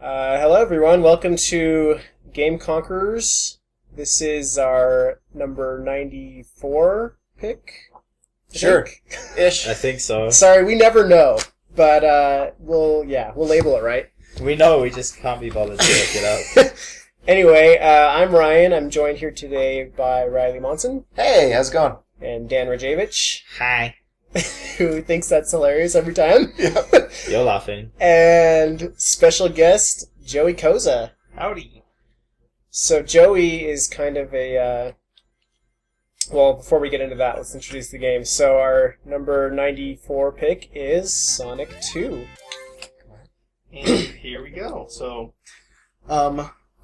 Hello everyone, welcome to Game Conquerors. This is our number 94 pick. Sure. Ish. I think so. Sorry, we never know, but we'll label it right. We know, we just can't be bothered to look it up. Anyway, I'm Ryan. I'm joined here today by Riley Monson. Hey, how's it going? And Dan Rajevich. Hi. Who thinks that's hilarious every time. Yeah. You're laughing. And special guest, Joey Koza. Howdy. So Joey is kind of a... well, before we get into that, let's introduce the game. So our number 94 pick is Sonic 2. And here we go. So,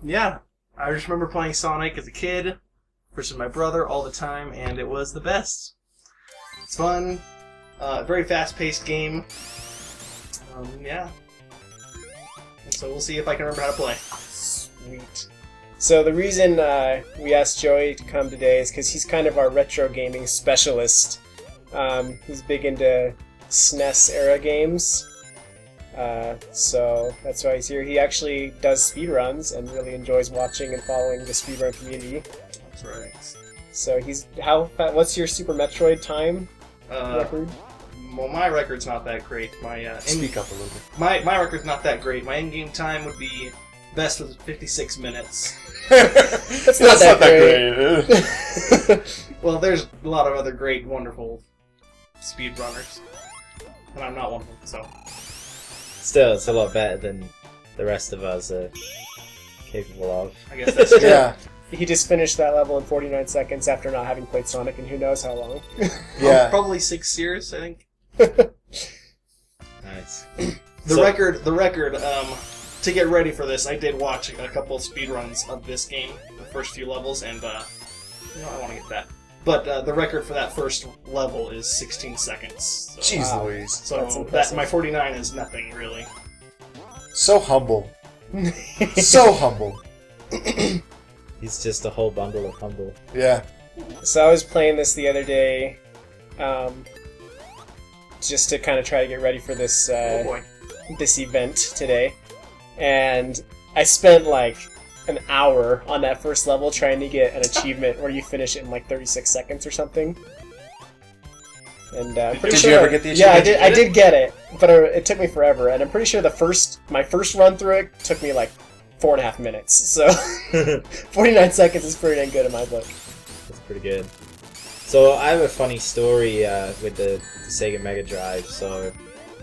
yeah, I just remember playing Sonic as a kid versus my brother all the time, and it was the best. It's fun, very fast-paced game. Yeah. And so we'll see if I can remember how to play. Sweet. So the reason we asked Joey to come today is because he's kind of our retro gaming specialist. He's big into SNES era games. So that's why he's here. He actually does speedruns and really enjoys watching and following the speedrun community. That's right. So what's your Super Metroid time record? Well, my record's not that great. Speak up a little bit. My record's not that great. My in-game time would be best with 56 minutes. That's not that great. Well, there's a lot of other great, wonderful speedrunners, and I'm not one of them, so... Still, it's a lot better than the rest of us are capable of. I guess that's true. Yeah. He just finished that level in 49 seconds after not having played Sonic in who knows how long. Yeah. Probably 6 years, I think. Nice. The record, to get ready for this, I did watch a couple of speedruns of this game, the first few levels, and, I want to get that. But the record for that first level is 16 seconds. So, Jeez Wow. Louise. so that my 49 is nothing, really. So humble. So humble. He's just a whole bundle of humble. Yeah. So I was playing this the other day, just to kind of try to get ready for this Oh boy. this event today, and I spent like an hour on that first level trying to get an achievement where you finish it in like 36 seconds or something. And I'm pretty Did sure you ever get the Yeah, I achievement? did. I did get it, but it took me forever, and I'm pretty sure my first run through it took me like 4.5 minutes. So 49 seconds is pretty dang good in my book. That's pretty good. So I have a funny story with the Sega Mega Drive. So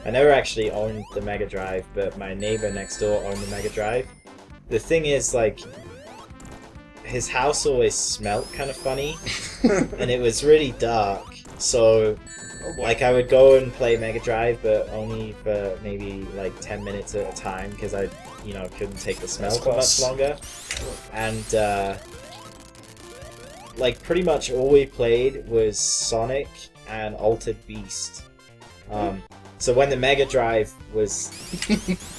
I never actually owned the Mega Drive, but my neighbor next door owned the Mega Drive. The thing is, like, his house always smelled kind of funny, and it was really dark. So, like, I would go and play Mega Drive, but only for maybe like 10 minutes at a time because I, couldn't take the smell That's for close. much longer. And like, pretty much all we played was Sonic and Altered Beast. So when the Mega Drive was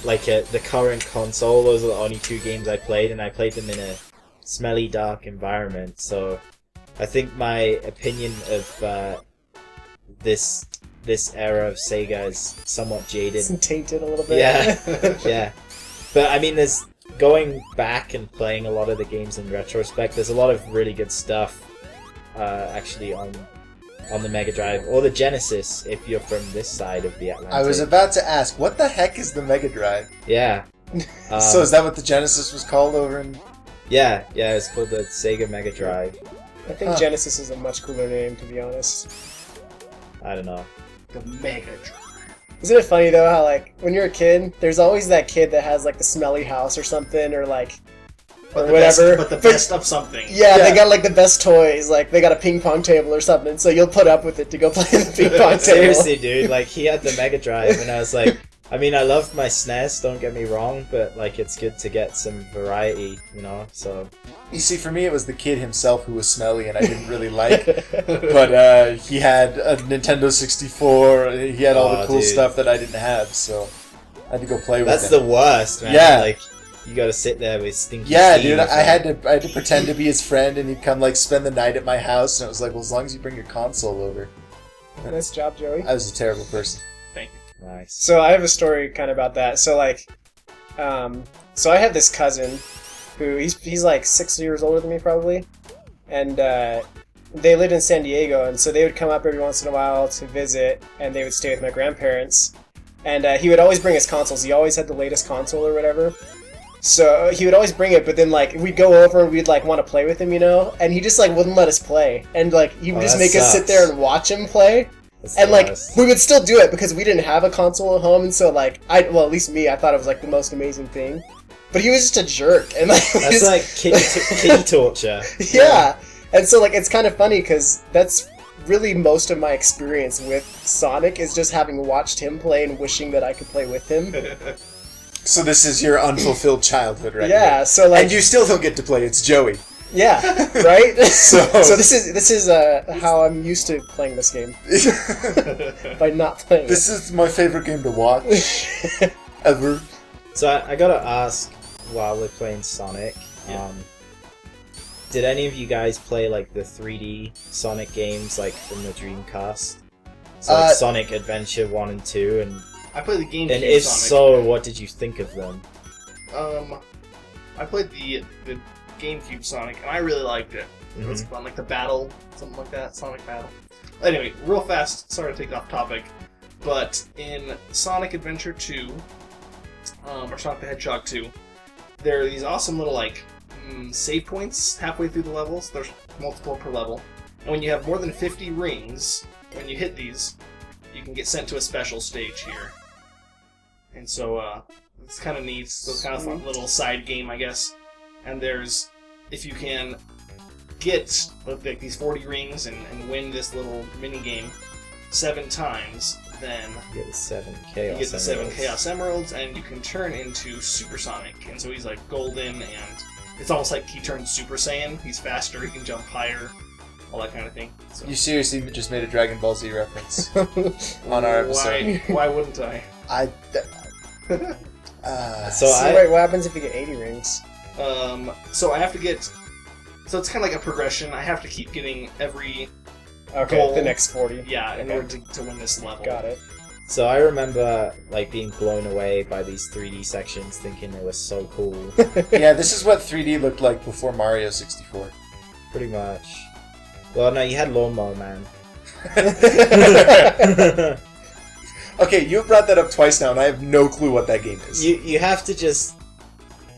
like the current console, those are the only two games I played, and I played them in a smelly, dark environment. So I think my opinion of this era of Sega is somewhat jaded. It's tainted a little bit. Yeah, yeah. But I mean, there's going back and playing a lot of the games in retrospect. There's a lot of really good stuff actually on the Mega Drive or the Genesis if you're from this side of the Atlantic. I was about to ask, what the heck is the Mega Drive? Yeah. So is that what the Genesis was called over in... Yeah, it's called the Sega Mega Drive. I think Genesis is a much cooler name, to be honest. I don't know. The Mega Drive. Isn't it funny though how like when you're a kid, there's always that kid that has like the smelly house or something or like or whatever. But the best of something. Yeah, they got like the best toys, like they got a ping pong table or something, so you'll put up with it to go play the ping pong table. Seriously, dude, like he had the Mega Drive and I was like, I mean, I love my SNES, don't get me wrong, but like it's good to get some variety, so... You see, for me, it was the kid himself who was smelly and I didn't really like. But he had a Nintendo 64, he had all the cool dude. stuff that I didn't have, so I had to go play with That's him. the worst, man. Yeah. Like, you gotta sit there with stinky Yeah, Steve dude, or I had something. to pretend to be his friend and he'd come, like, spend the night at my house, and it was like, well, as long as you bring your console over. Nice job, Joey. I was a terrible person. Thank you. Nice. So I have a story kind of about that. So like, So I have this cousin who he's like 6 years older than me probably, and they lived in San Diego, and so they would come up every once in a while to visit, and they would stay with my grandparents. And he would always bring his consoles. He always had the latest console or whatever. So he would always bring it, but then like we'd go over and we'd like want to play with him, you know, and he just like wouldn't let us play, and like he would just make us sit there and watch him play. And like we would still do it because we didn't have a console at home, and so like at least me, I thought it was like the most amazing thing. But he was just a jerk, and like that's like kitty torture. Yeah, and so like it's kind of funny because that's really most of my experience with Sonic is just having watched him play and wishing that I could play with him. So this is your unfulfilled childhood, right? Yeah. Here. So like, and you still don't get to play. It's Joey. Yeah. Right. So this is how I'm used to playing this game. By not playing. This is my favorite game to watch ever. So I gotta ask, while we're playing Sonic, did any of you guys play like the 3D Sonic games, like from the Dreamcast? So like Sonic Adventure 1 and 2, and I played the GameCube and if Sonic. so, what did you think of them? I played the GameCube Sonic, and I really liked it. It was fun, like the battle, something like that, Sonic Battle. Anyway, real fast, sorry to take off topic, but in Sonic Adventure 2, or Sonic the Hedgehog 2, there are these awesome little, like, save points halfway through the levels. There's multiple per level. And when you have more than 50 rings, when you hit these, you can get sent to a special stage here. And so, it's kind of neat. So it's kind of fun little side game, I guess. And there's, if you can get like these 40 rings and win this little mini game 7 times, then You get the 7 Chaos you get the Emeralds. 7 Chaos Emeralds, and you can turn into Super Sonic. And so he's like golden, and it's almost like he turns Super Saiyan. He's faster, he can jump higher, all that kind of thing. So, You seriously just made a Dragon Ball Z reference on our episode. why wouldn't I? So wait, what happens if you get 80 rings? So I have to get. So it's kind of like a progression. I have to keep getting every. Okay, goal. The next 40. Yeah, in order to win this level. Got it. So I remember like being blown away by these 3D sections, thinking they were so cool. Yeah, this is what 3D looked like before Mario 64. Pretty much. Well, no, you had Lawnmower Man. Okay, you've brought that up twice now, and I have no clue what that game is. You have to just,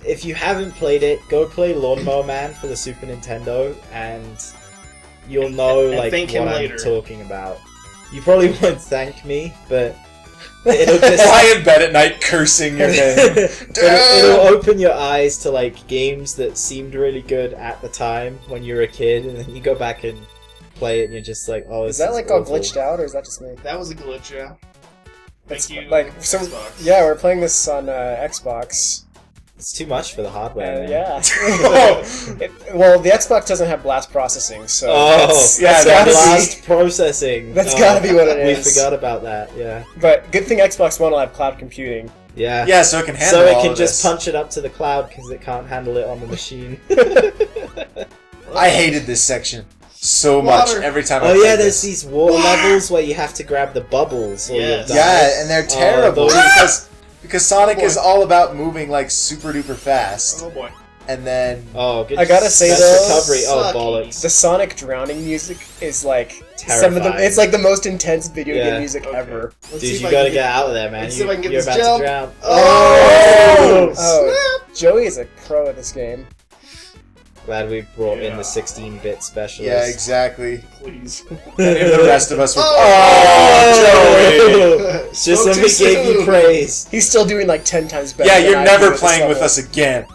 if you haven't played it, go play Lawnmower Man for the Super Nintendo, and you'll know And like thank him what I'm later. talking about. You probably won't thank me, but it'll just Lie in bed at night cursing your name. it'll open your eyes to like games that seemed really good at the time when you were a kid, and then you go back and play it, and you're just like, oh, Is this that like all awful. glitched out, or is that just me? That was a glitch, yeah. It's Thank you, like so. Xbox. Yeah, we're playing this on Xbox. It's too much for the hardware. man. Yeah. Well, the Xbox doesn't have blast processing, so Oh, that's yeah, gotta blast processing. That's Oh, gotta be what it We is. forgot about that. Yeah. But good thing Xbox One will have cloud computing. Yeah. Yeah, so it can handle So it all can of just this. punch it up to the cloud because it can't handle it on the machine. I hated this section so much Water. every time I Oh played yeah, there's this. these water levels where you have to grab the bubbles. Or Yes. you'll die. Yeah, and they're terrible those- because Sonic Oh, boy. is all about moving like super duper fast, Oh boy. and then Oh, good. I gotta say, best though, recovery. Oh sucky. bollocks. The Sonic drowning music is like Terrifying. some of the. It's like the most intense video Yeah. game music Okay. ever. Let's see Dude, if you I gotta can get out of there, man. let's see if I can get You're this about jump. to drown. Oh! Oh, Joey is a pro at this game. Glad we brought in Yeah. the 16-bit specialist. yeah, exactly. Please. And if the rest of us were. Oh, Joey! Just Spoke when we too gave you soon. praise. He's still doing like 10 times better. Yeah, than you're I never do at playing this with level. us again.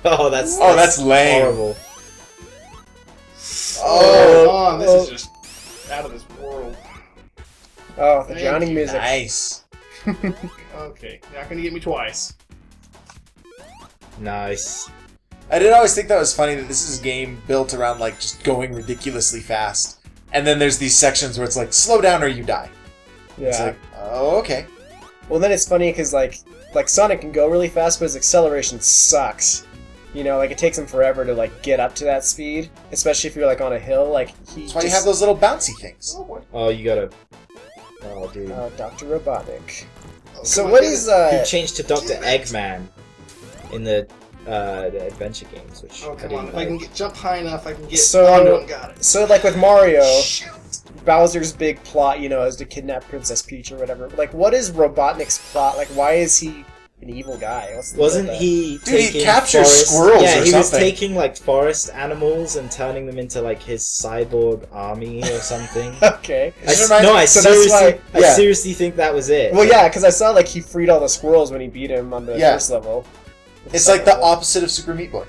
Oh, that's Oh, that's lame. horrible. Oh, this is just out of this world. Oh, the Thank drowning you. music. Nice. Okay, not gonna get me twice. Nice. I did always think that was funny that this is a game built around like just going ridiculously fast, and then there's these sections where it's like slow down or you die. It's Yeah. like, oh, okay. Well, then it's funny because like Sonic can go really fast, but his acceleration sucks. You know, like it takes him forever to like get up to that speed, especially if you're like on a hill. Like he. That's why you have those little bouncy things. Oh boy. Oh, you gotta. Oh, dude. Dr. Robotnik. So come what on, is He changed to Dr. Eggman in the adventure games, which Oh, I come didn't on. If I can jump high enough, I can get So- onto him. Got it. So like with Mario, Shoot. Bowser's big plot, is to kidnap Princess Peach or whatever. Like, what is Robotnik's plot? Like, why is he an evil guy? What's the Wasn't deal with he Dude, he taking captures forest... squirrels Yeah, or he was something. taking like forest animals and turning them into like his cyborg army or something. that? Okay. I So that's why- yeah. seriously think that was it. Well, yeah, because I saw like he freed all the squirrels when he beat him on the Yeah. first level. It's like the opposite of Super Meat Boy.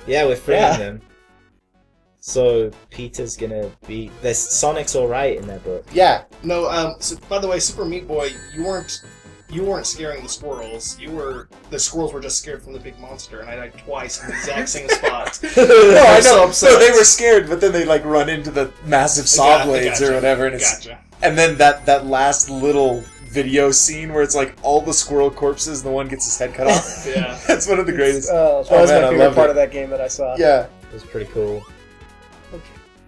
Yeah, we're freeing Yeah. them. So Peter's gonna be. There's Sonic's alright in their book. Yeah. No, so, by the way, Super Meat Boy, you weren't scaring the squirrels. The squirrels were just scared from the big monster, and I died twice in the exact same spot. No, I so know. upset. So they were scared, but then they like run into the massive saw I blades gotcha. or whatever, and Gotcha. and then that last little video scene where it's like all the squirrel corpses and the one gets his head cut off. Yeah. That's one of the greatest. That was man, my I favorite loved part it. of that game that I saw. Yeah. It was pretty cool.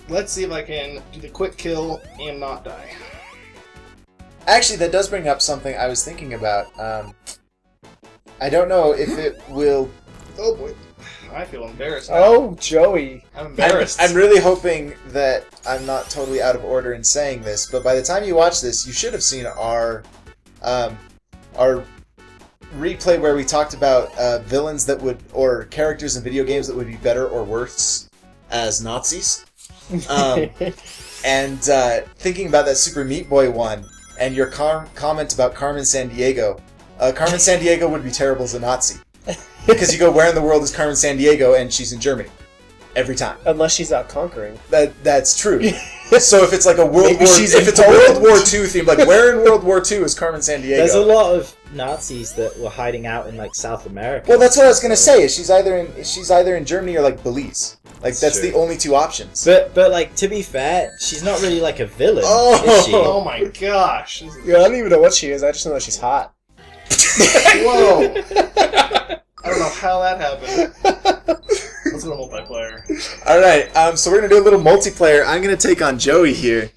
Let's see if I can do the quick kill and not die. Actually, that does bring up something I was thinking about. I don't know if it will. Oh boy, I feel embarrassed. Now. Oh, Joey. I'm embarrassed. I'm really hoping that I'm not totally out of order in saying this, but by the time you watch this, you should have seen our replay where we talked about villains that would, or characters in video games that would be better or worse as Nazis. And thinking about that Super Meat Boy one, and your comment about Carmen Sandiego. Carmen Sandiego would be terrible as a Nazi. Because you go, where in the world is Carmen Sandiego? And she's in Germany. Every time. Unless she's out conquering. That's true. So if it's like a World Maybe War, she's if in it's a Poland. World War II theme, like where in World War II is Carmen Sandiego? There's a lot of Nazis that were hiding out in like South America. Well, that's what I was gonna say. Is she's either in Germany or like Belize. Like that's True. the only two options. But like to be fair, she's not really like a villain, Oh. is she? Oh my gosh. This is- Yeah, I don't even know what she is. I just know that she's hot. Whoa. I don't know how that happened. Let's go to multiplayer. All right. So we're gonna do a little multiplayer. I'm gonna take on Joey here.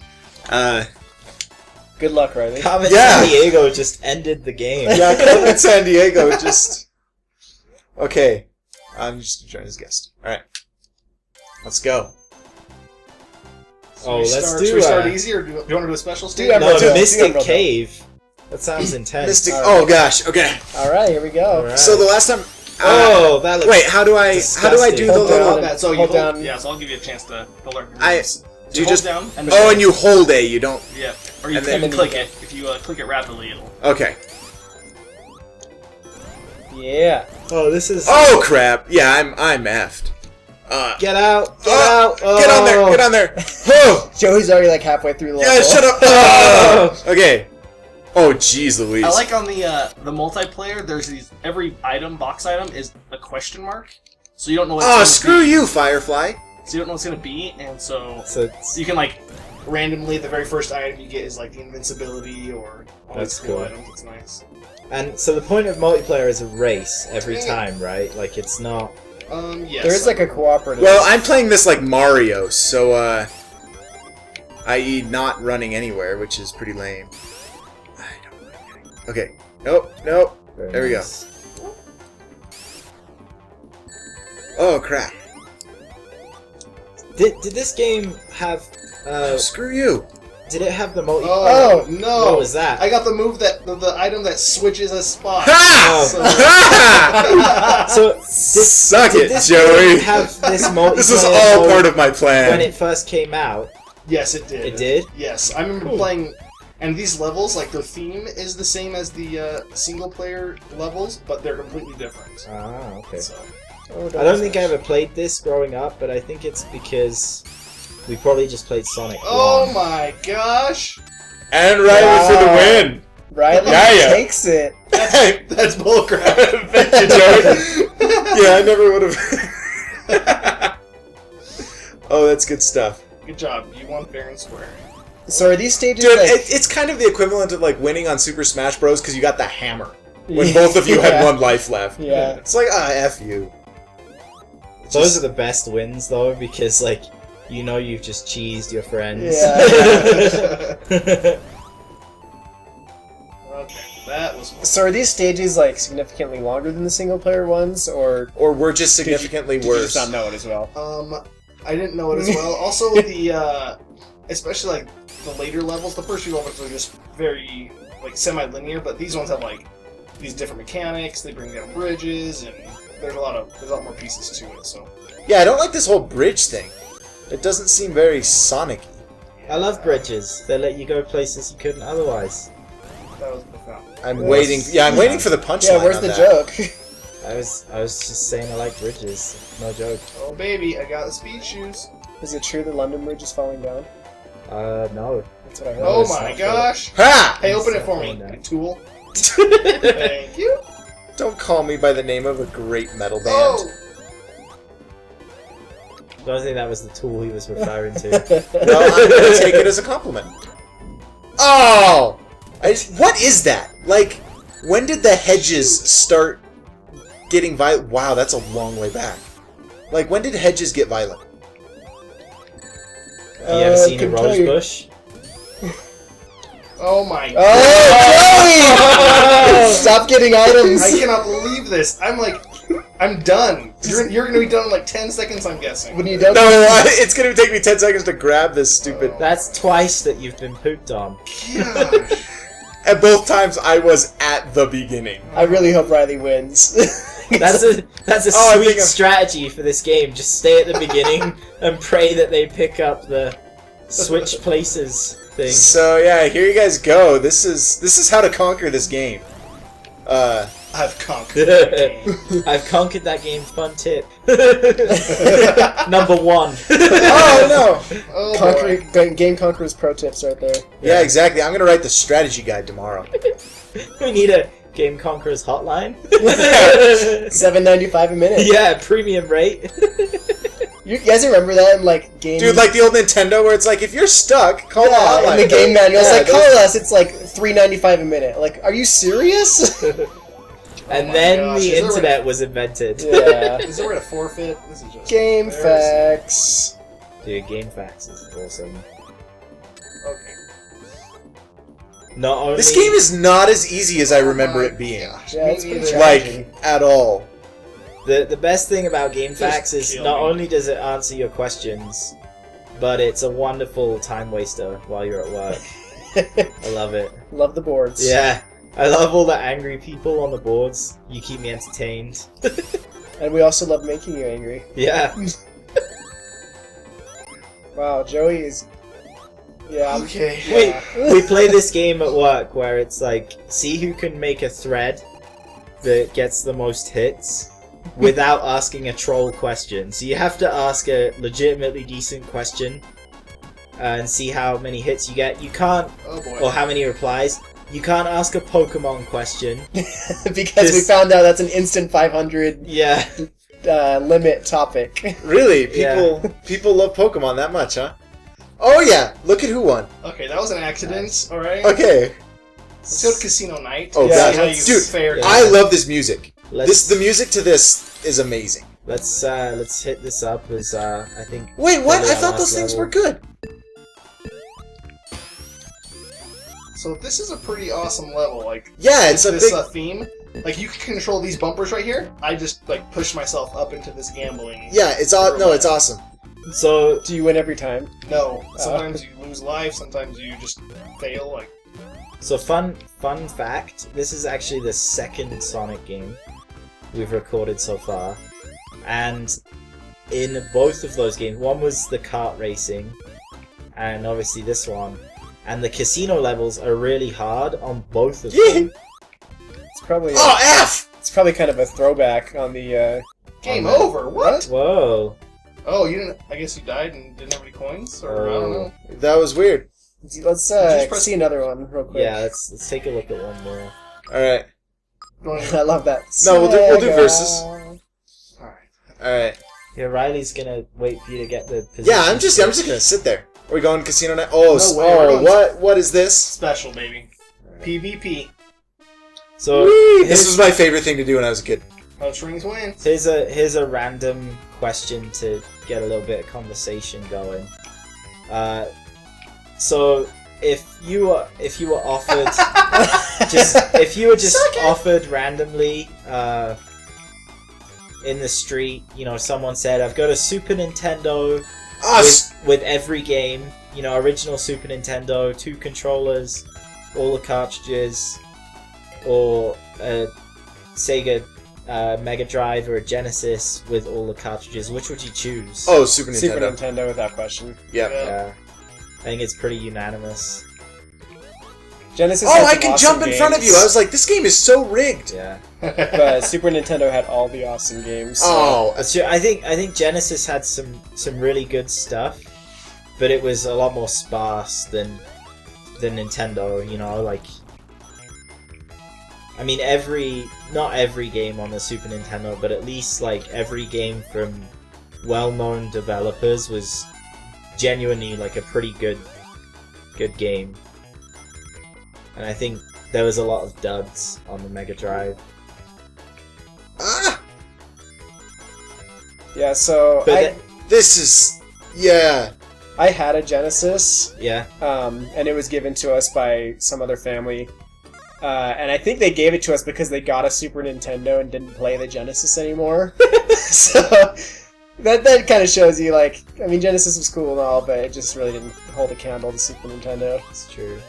Good luck, Riley. Carmen Yeah. Sandiego just ended the game. Yeah, Carmen Sandiego just. Okay. I'm just gonna join as guest. All right. Let's go. Oh, let's Should do we start a easy, or do you want to do a special stage? Yeah, no, do the it. Mystic Do it. Cave. That sounds intense. Mystic. All Oh gosh. Okay. All right, here we go. Alright. So the last time. Oh, that looks. Wait. How do I do disgusting. the Hold little? down. That, so you Hold hold down. Yeah, so I'll give you a chance to learn. your I- moves. Do you hold just? down and Oh, and you hold A. You don't. Yeah, or you and can then- click it. If you click it rapidly, it'll. Okay. Yeah. Oh, this is. Oh crap! Yeah, I'm effed. Get out! Get out! Oh. Get on there! Get on there! Oh! Joey's already like halfway through the level. Yeah, shut up! Oh! Okay. Oh, jeez, Louise. I like on the multiplayer. There's these every box item is a question mark, so you don't know what. Oh, it's screw gonna be. you, Firefly! So you don't know what's gonna be, and so So it's- you can like randomly the very first item you get is like the invincibility or all That's these cool cool. items. It's nice. and so the point of multiplayer is a race every Yeah. time, right? Like it's not. Yes. There is like a cooperative. Well, I'm playing this like Mario, so, i.e. not running anywhere, which is pretty lame. I don't know what I'm getting. Okay. Nope, nope. Very There we go. nice. Oh, crap. Did this game have? Screw you. Did it have the multi? Oh no! What was that? I got the move that the item that switches a spot. Ha! So- Ha! So Suck did it, this Joey! game have this multiplayer? This was all mode part of my when plan. it first came out. Yes, it did. It did? Yes, I remember Cool. playing, and these levels, like the theme is the same as the single player levels, but they're completely different. Ah, okay. So, I don't think I ever played this growing up, but I think it's because we probably just played Sonic. oh 1. my gosh, And Riley for the win! Riley Yeah. takes it. that's bullcrap. Thank you, Joey. Yeah, I never would have. Oh, that's good stuff. Good job, you won fair and square. So are these stages Dude, like... it's kind of the equivalent of like winning on Super Smash Bros. Because you got the hammer when Yeah. both of you had Yeah. one life left. Yeah. It's like, F you. Those are the best wins, though, because, like, you know you've just cheesed your friends. Yeah. Okay, That was fun. So are these stages like significantly longer than the single player ones, or Or we're just significantly did you worse. just not know it as well? I didn't know it as well. Also, the especially like the later levels, the first few levels are just very like semi-linear, but these ones have like these different mechanics. They bring down bridges, and there's a lot more pieces to it. So Yeah, I don't like this whole bridge thing. It doesn't seem very Sonic-y. I love bridges. They let you go places you couldn't otherwise. that was profound. I'm Yes. waiting. Yeah, I'm waiting for the punchline. Yeah, where's on the that. joke? I was just saying I like bridges. No joke. Oh baby, I got the speed shoes. Is it true the London Bridge is falling down? No. That's what I heard. Oh it's my not gosh! Ha! Hey, open it It's for not me, going down. tool. Thank you. Don't call me by the name of a great metal band. Oh, I don't think that was the tool he was referring to. Well, I'm gonna take it as a compliment. Oh! What is that? Like, when did the hedges start getting violent? Wow, that's a long way back. Like, when did hedges get violent? Have you ever seen a couldn't tell rose you. bush? oh my! Oh, Joey! Stop getting items. I cannot believe this. I'm done. You're gonna be done in like 10 seconds, I'm guessing. When you don't. No, it's gonna take me 10 seconds to grab this stupid... That's twice that you've been pooped on. Gosh. And both times I was at the beginning. I really hope Riley wins. That's a Oh, I sweet think I'm- strategy for this game. Just stay at the beginning and pray that they pick up the switch places thing. So yeah, here you guys go. This is how to conquer this game. I've conquered the game. I've conquered that game. Fun tip. Number 1. Oh no! Oh boy. Game Conquerors pro tips right there. Yeah, exactly. I'm gonna write the strategy guide tomorrow. We need a Game Conquerors hotline. $7.95 a minute. Yeah, premium rate. You guys remember that in like game? Dude, like the old Nintendo where it's like, if you're stuck, call the yeah, hotline. in the game manual, it's Yeah, like call us. It's like $3.95 a minute. Like, are you serious? And my then gosh, the is there a- internet was invented. Yeah. Is there a way to forfeit? This is just Game embarrassing. facts. Dude, Game Facts is awesome. Okay. Not only This game is not as easy as I remember it being. Gosh, Yeah, me it's pretty neither. challenging. Like, at all. the best thing about Game Just Facts is kill not me. only does it answer your questions, but it's a wonderful time waster while you're at work. I love it. Love the boards. Yeah. I love all the angry people on the boards. You keep me entertained. And we also love making you angry. Yeah. Wow, Joey is. Yeah. Okay. Wait, we play this game at work where it's like, see who can make a thread that gets the most hits without asking a troll question. So you have to ask a legitimately decent question and see how many hits you get. You can't, Oh boy. or how many replies. You can't ask a Pokemon question. Because we found out that's an instant 500 Yeah. limit topic. Really? Yeah. People love Pokemon that much, huh? Oh yeah, look at who won. Okay, that was an accident. All right. Okay. Let's go to Casino Night. Oh, Yeah, God. See how you Dude, fare. yeah. I love this music. Let's The music to this is amazing. let's hit this up as I think. Wait, what? Probably I our thought last those things level. were good. So this is a pretty awesome level. Like Yeah, it's a this big... theme. Like you can control these bumpers right here. I just like push myself up into this gambling. Yeah, it's no, it's awesome. So Do you win every time? No. Sometimes you lose life. Sometimes you just fail. Like fun fact. This is actually the second Sonic game we've recorded so far, and in both of those games, one was the kart racing, and obviously this one. And the casino levels are really hard on both of them. It's probably. Oh, F! It's probably kind of a throwback on the. game Oh, man. over. What? Whoa. Oh, you didn't. I guess you died and didn't have any coins, or I don't know. That was weird. Let's just press- see another one real quick. Yeah, let's take a look at one more. Alright. I love that. No, we'll do Sega. versus. All right. Alright. Yeah, Riley's gonna wait for you to get the position. Yeah, I'm just gonna sit there. Are we going casino night? Oh, No way, we're going- what is this? Special, baby. PvP. So Whee! This was my favorite thing to do when I was a kid. Most rings wins. here's a random question to get a little bit of conversation going. So if you were offered offered randomly in the street, someone said, "I've got a Super Nintendo with every game, original Super Nintendo, 2 controllers, all the cartridges, or a Sega Mega Drive or a Genesis with all the cartridges, which would you choose?" Oh, Super Nintendo. Super Nintendo without question. Yep. Yeah. I think it's pretty unanimous. Genesis. Oh, had I some can awesome jump in front of you. games, I was like, this game is so rigged. Yeah. but Super Nintendo had all the awesome games. So. Oh, I think Genesis had some really good stuff, but it was a lot more sparse than Nintendo. I mean, not every game on the Super Nintendo, but at least every game from well-known developers was genuinely a pretty good game. And I think there was a lot of duds on the Mega Drive. Yeah, so this is I had a Genesis. Yeah. And it was given to us by some other family. And I think they gave it to us because they got a Super Nintendo and didn't play the Genesis anymore. So that kind of shows you, Genesis was cool and all, but it just really didn't hold a candle to Super Nintendo. It's true.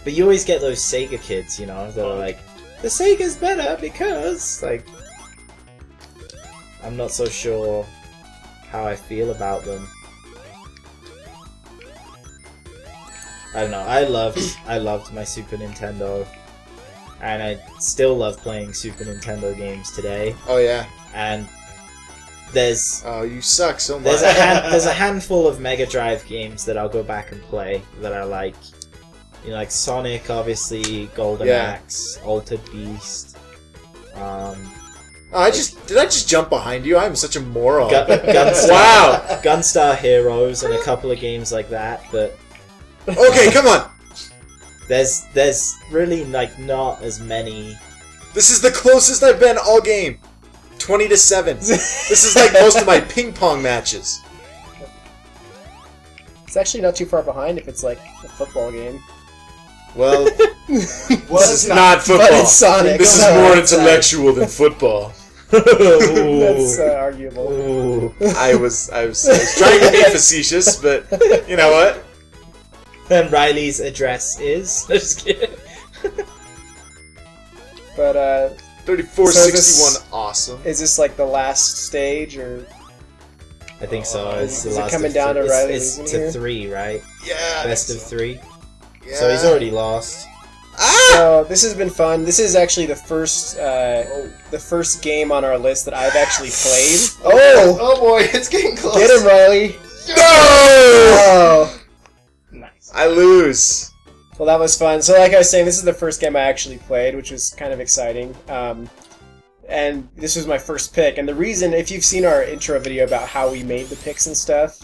But you always get those Sega kids, that are like, the Sega's better because, I'm not so sure how I feel about them. I don't know. I loved my Super Nintendo, and I still love playing Super Nintendo games today. Oh yeah. And there's you suck so much. there's a handful of Mega Drive games that I'll go back and play that I like. Like Sonic, obviously, Golden Axe, Altered Beast. Did I just jump behind you? I'm such a moron. Gunstar, Wow. Gunstar Heroes and a couple of games like that. But Okay, come on. there's really not as many. This is the closest I've been all game. 20-7. This is most of my ping pong matches. It's actually not too far behind if it's a football game. Well, This this is not football. But it's Sonic. This is so more it's, intellectual than football. That's arguable. Ooh. I was trying to be facetious, but you know what? And Riley's address is. Just kidding. But 3461, awesome. is this the last stage, or I think so. It's the is it last coming of down to three. Riley It's losing to here? 3, right? Yeah. Best of 3. Yeah. So he's already lost. Ah! So this has been fun. This is actually the first game on our list that I've actually played. Oh boy, it's getting close. Get him, Riley! No! Oh, Nice. I lose. well, that was fun. So, like I was saying, this is the first game I actually played, which was kind of exciting. And this was my first pick. And the reason, if you've seen our intro video about how we made the picks and stuff,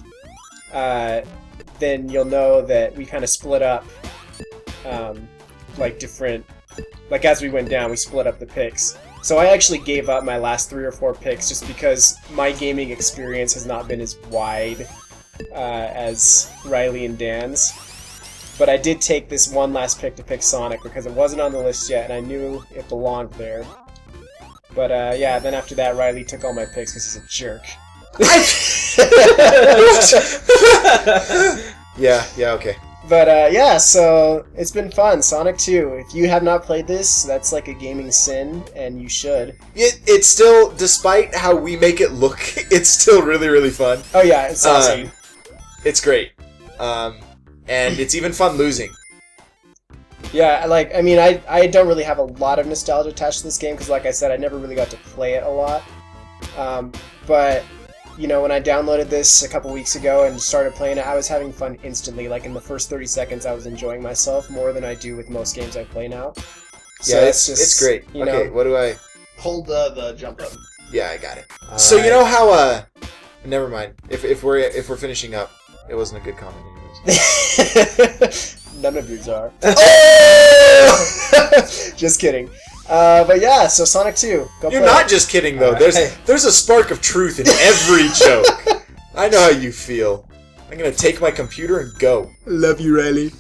then you'll know that we kind of split up. As we went down, we split up the picks. So I actually gave up my last 3 or 4 picks just because my gaming experience has not been as wide as Riley and Dan's. But I did take this one last pick to pick Sonic because it wasn't on the list yet and I knew it belonged there. But then after that, Riley took all my picks because he's a jerk. Yeah, okay. But so it's been fun. Sonic 2. If you have not played this, that's like a gaming sin, and you should. It's still, despite how we make it look, it's still really, really fun. Oh yeah, it's awesome. It's great. And it's even fun losing. Yeah, I don't really have a lot of nostalgia attached to this game because, like I said, I never really got to play it a lot. But when I downloaded this a couple weeks ago and started playing it, I was having fun instantly. In the first 30 seconds, I was enjoying myself more than I do with most games I play now. So Yeah, it's great. Okay, what do I... Hold the jump button. Yeah, I got it. So you know how never mind. If we're finishing up, it wasn't a good comment anyways. None of yours are. Oh! Just kidding. But yeah, so Sonic 2. Go You're play not it. just kidding though. Alright. There's a spark of truth in every joke. I know how you feel. I'm gonna take my computer and go. Love you, Riley.